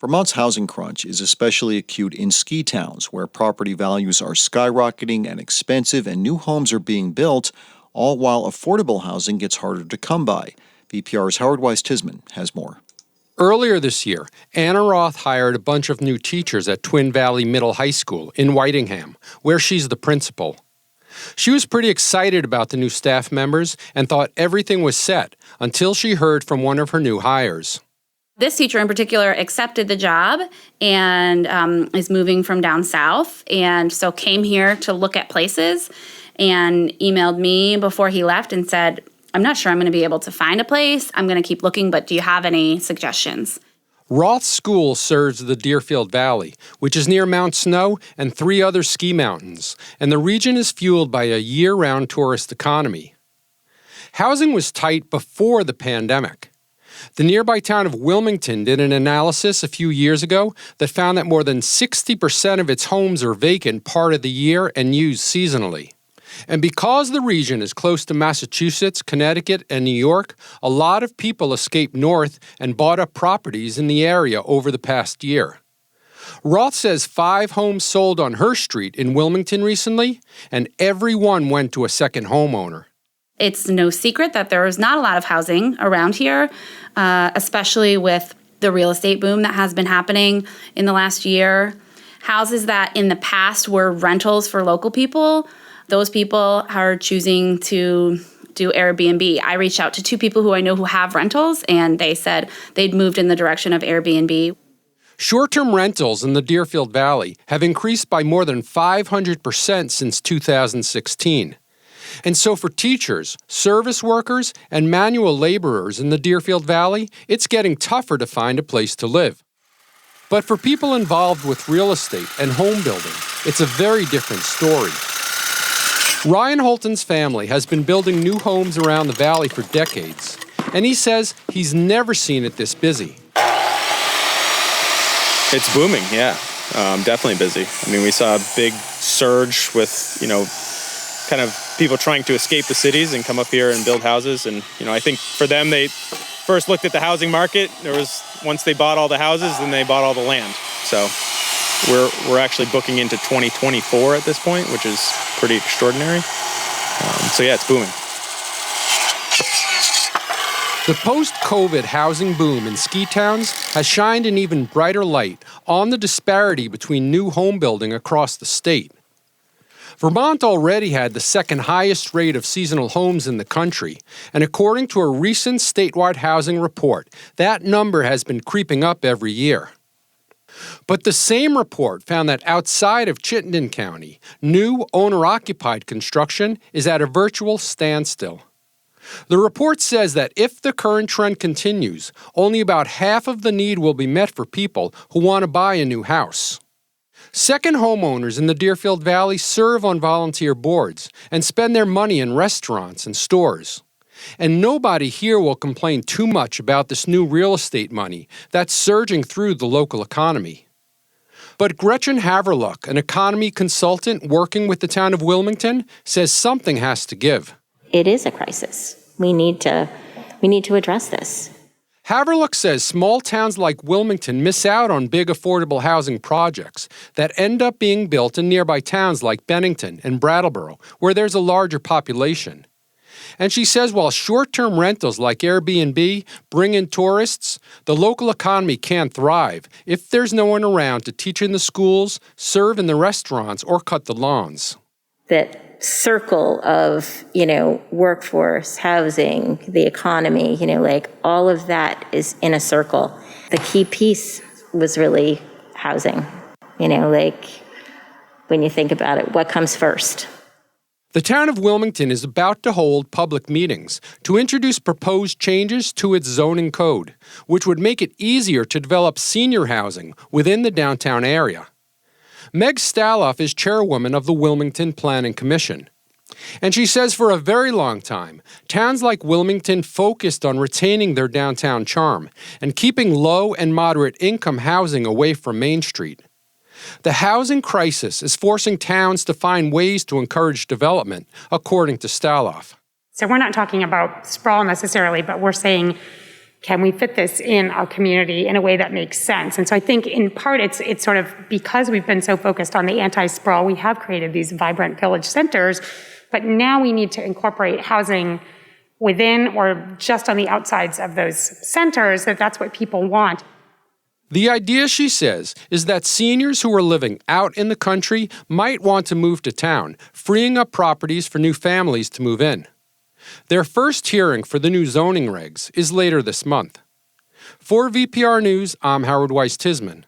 Vermont's housing crunch is especially acute in ski towns, where property values are skyrocketing and expensive and new homes are being built, all while affordable housing gets harder to come by. VPR's Howard Weiss-Tisman has more. Earlier this year, Anna Roth hired a bunch of new teachers at Twin Valley Middle High School in Whitingham, where she's the principal. She was pretty excited about the new staff members and thought everything was set until she heard from one of her new hires. This teacher in particular accepted the job and is moving from down south, and so came here to look at places and emailed me before he left and said, I'm not sure I'm going to be able to find a place. I'm going to keep looking, but do you have any suggestions? Roth's school serves the Deerfield Valley, which is near Mount Snow and 3 other ski mountains, and the region is fueled by a year-round tourist economy. Housing was tight before the pandemic. The nearby town of Wilmington did an analysis a few years ago that found that more than 60% of its homes are vacant part of the year and used seasonally. And because the region is close to Massachusetts, Connecticut, and New York, a lot of people escaped north and bought up properties in the area over the past year. Roth says 5 homes sold on her street in Wilmington recently, and every one went to a second homeowner. It's no secret that there is not a lot of housing around here, especially with the real estate boom that has been happening in the last year. Houses that in the past were rentals for local people, those people are choosing to do Airbnb. I reached out to 2 people who I know who have rentals, and they said they'd moved in the direction of Airbnb. Short-term rentals in the Deerfield Valley have increased by more than 500% since 2016. And so for teachers, service workers, and manual laborers in the Deerfield Valley, it's getting tougher to find a place to live. But for people involved with real estate and home building, it's a very different story. Ryan Holton's family has been building new homes around the valley for decades, and he says he's never seen it this busy. It's booming, yeah. Definitely busy. I mean, we saw a big surge with, kind of people trying to escape the cities and come up here and build houses. And, I think for them, they first looked at the housing market. Once they bought all the houses, then they bought all the land. So we're actually booking into 2024 at this point, which is pretty extraordinary. So yeah, it's booming. The post-COVID housing boom in ski towns has shined an even brighter light on the disparity between new home building across the state. Vermont already had the second highest rate of seasonal homes in the country, and according to a recent statewide housing report, that number has been creeping up every year. But the same report found that outside of Chittenden County, new owner-occupied construction is at a virtual standstill. The report says that if the current trend continues, only about half of the need will be met for people who want to buy a new house. Second homeowners in the Deerfield Valley serve on volunteer boards and spend their money in restaurants and stores. And nobody here will complain too much about this new real estate money that's surging through the local economy. But Gretchen Haverluck, an economy consultant working with the town of Wilmington, says something has to give. It is a crisis. We need to address this. Haverluck says small towns like Wilmington miss out on big affordable housing projects that end up being built in nearby towns like Bennington and Brattleboro, where there's a larger population. And she says while short-term rentals like Airbnb bring in tourists, the local economy can't thrive if there's no one around to teach in the schools, serve in the restaurants, or cut the lawns. That circle of, workforce, housing, the economy, all of that is in a circle. The key piece was really housing, when you think about it, what comes first? The town of Wilmington is about to hold public meetings to introduce proposed changes to its zoning code, which would make it easier to develop senior housing within the downtown area. Meg Staloff is chairwoman of the Wilmington Planning Commission. And she says for a very long time, towns like Wilmington focused on retaining their downtown charm and keeping low and moderate income housing away from Main Street. The housing crisis is forcing towns to find ways to encourage development, according to Staloff. So we're not talking about sprawl necessarily, but we're saying can we fit this in our community in a way that makes sense? And so I think in part it's sort of because we've been so focused on the anti-sprawl, we have created these vibrant village centers, but now we need to incorporate housing within or just on the outsides of those centers, that's what people want. The idea, she says, is that seniors who are living out in the country might want to move to town, freeing up properties for new families to move in. Their first hearing for the new zoning regs is later this month. For VPR News, I'm Howard Weiss-Tisman.